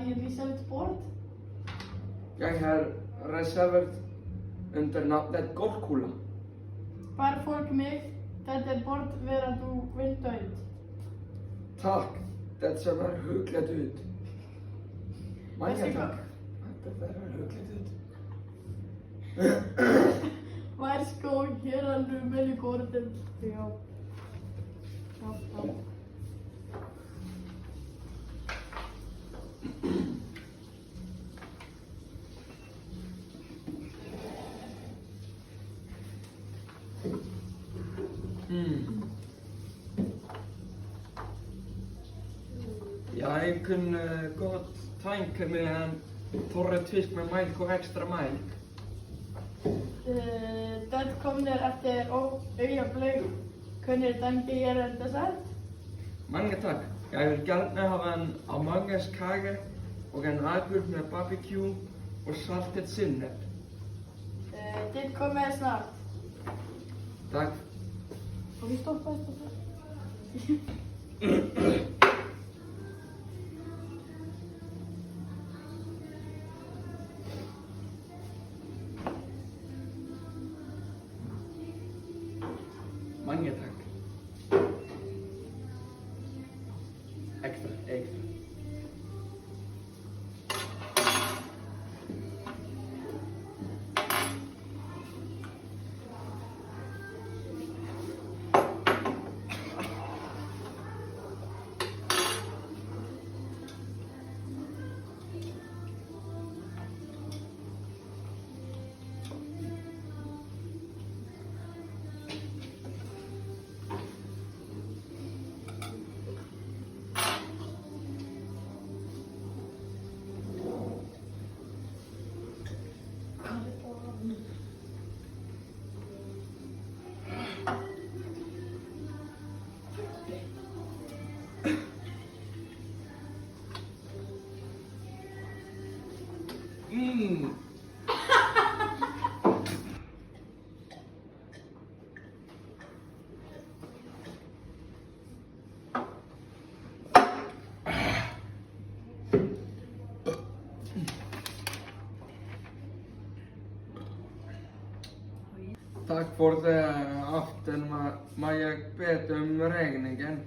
I reserved bord? Jeg har reservert under navnet Golfkúla. Waar volg mig? Þetta bord vera þú vilt uit. Takk, det ser hyggligt ut. Mange Varsågod. takk. Det ser hyggligt ut. Varsågod, här har du mellankortet. Ja. Jeg kunne godt tænke mig en torrefisk med mælk og ekstra mælk. Dat kommer efter ögonblick. Kunde tänka er en dessert? Mange takk. Jeg vil gerne have en amangaskage og en agurk med barbecue og saltet sinnep. Det kommer snart. Takk. Får vi stoppa? Mange takk. Ekstra. Takk for det aften, må jeg be om regningen.